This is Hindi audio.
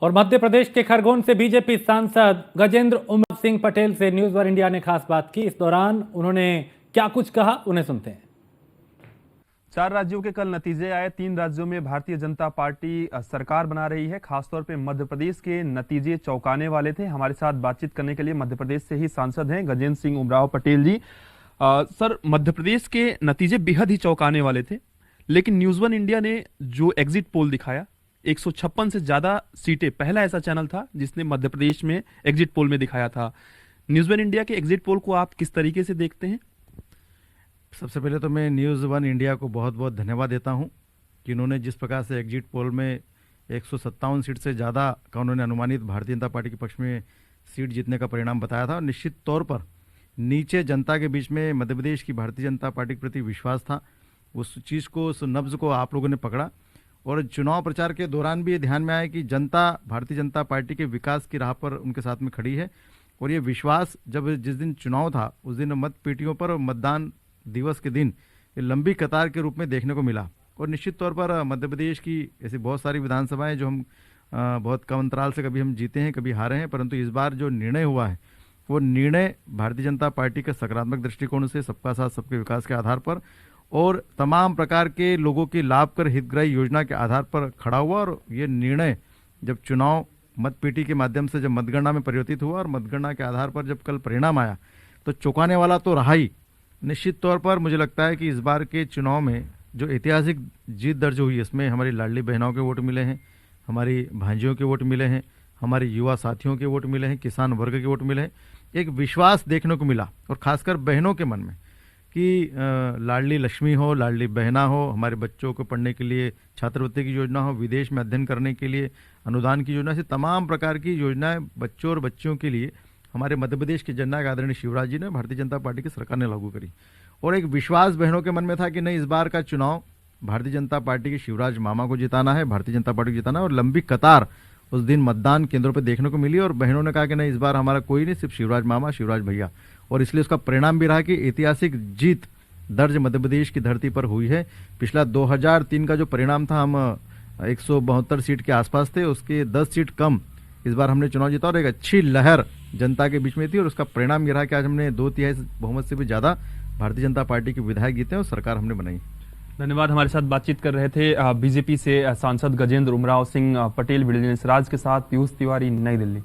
और मध्य प्रदेश के खरगोन से बीजेपी सांसद गजेंद्र उमराव सिंह पटेल से न्यूज वन इंडिया ने खास बात की। इस दौरान उन्होंने क्या कुछ कहा, उन्हें सुनते हैं। 4 राज्यों के कल नतीजे आए। 3 राज्यों में भारतीय जनता पार्टी सरकार बना रही है। खासतौर पे मध्य प्रदेश के नतीजे चौंकाने वाले थे। हमारे साथ बातचीत करने के लिए मध्य प्रदेश से ही सांसद हैं गजेंद्र सिंह उमराव पटेल जी। सर, मध्य प्रदेश के नतीजे बेहद ही चौंकाने वाले थे, लेकिन न्यूज वन इंडिया ने जो एग्जिट पोल दिखाया, 156 से ज्यादा सीटें, पहला ऐसा चैनल था जिसने मध्य प्रदेश में एग्जिट पोल में दिखाया था। न्यूज वन इंडिया के एग्जिट पोल को आप किस तरीके से देखते हैं? सबसे पहले तो मैं न्यूज़ वन इंडिया को बहुत बहुत धन्यवाद देता हूं कि उन्होंने जिस प्रकार से एग्जिट पोल में 157 सीट से ज़्यादा का उन्होंने अनुमानित भारतीय जनता पार्टी के पक्ष में सीट जीतने का परिणाम बताया था। और निश्चित तौर पर नीचे जनता के बीच में मध्य प्रदेश की भारतीय जनता पार्टी के प्रति विश्वास था। उस चीज़ को, उस नब्ज को आप लोगों ने पकड़ा। और चुनाव प्रचार के दौरान भी ये ध्यान में आया कि जनता भारतीय जनता पार्टी के विकास की राह पर उनके साथ में खड़ी है। और ये विश्वास जब जिस दिन चुनाव था उस दिन मत पेटियों पर मतदान दिवस के दिन ये लंबी कतार के रूप में देखने को मिला। और निश्चित तौर पर मध्य प्रदेश की ऐसी बहुत सारी विधानसभाएं जो हम बहुत कम अंतराल से कभी हम जीते हैं, कभी हारे हैं, परंतु इस बार जो निर्णय हुआ है वो निर्णय भारतीय जनता पार्टी के सकारात्मक दृष्टिकोण से सबका साथ सबके विकास के आधार पर और तमाम प्रकार के लोगों की लाभ कर हितग्राही योजना के आधार पर खड़ा हुआ। और ये निर्णय जब चुनाव मतपेटी के माध्यम से जब मतगणना में परिवर्तित हुआ और मतगणना के आधार पर जब कल परिणाम आया तो चौंकाने वाला तो रहा ही। निश्चित तौर पर मुझे लगता है कि इस बार के चुनाव में जो ऐतिहासिक जीत दर्ज हुई, इसमें हमारी लाडली बहनों के वोट मिले हैं, हमारी भांजियों के वोट मिले हैं, हमारे युवा साथियों के वोट मिले हैं, किसान वर्ग के वोट मिले हैं। एक विश्वास देखने को मिला और खासकर बहनों के मन में कि लाडली लक्ष्मी हो, लाडली बहना हो, हमारे बच्चों को पढ़ने के लिए छात्रवृत्ति की योजना हो, विदेश में अध्ययन करने के लिए अनुदान की योजना, से तमाम प्रकार की योजनाएं बच्चों और बच्चियों के लिए हमारे मध्य प्रदेश के जननायक आदरणीय शिवराज जी ने, भारतीय जनता पार्टी की सरकार ने लागू करी। और एक विश्वास बहनों के मन में था कि नहीं, इस बार का चुनाव भारतीय जनता पार्टी के शिवराज मामा को जिताना है, भारतीय जनता पार्टी को जिताना है। और लंबी कतार उस दिन मतदान केंद्रों पर देखने को मिली और बहनों ने कहा कि नहीं, इस बार हमारा कोई नहीं, सिर्फ शिवराज मामा, शिवराज भैया। और इसलिए उसका परिणाम भी रहा कि ऐतिहासिक जीत दर्ज मध्य प्रदेश की धरती पर हुई है। पिछला 2003 का जो परिणाम था, हम 172 सीट के आसपास थे, उसके 10 सीट कम इस बार हमने चुनाव जीता और एक अच्छी लहर जनता के बीच में थी। और उसका परिणाम यह रहा कि आज हमने 2/3 बहुमत से भी ज्यादा भारतीय जनता पार्टी के विधायक जीते और सरकार हमने बनाई। धन्यवाद। हमारे साथ बातचीत कर रहे थे बीजेपी से सांसद गजेंद्र उमराव सिंह पटेल। विजिलेंस राज के साथ पीयूष तिवारी, नई दिल्ली।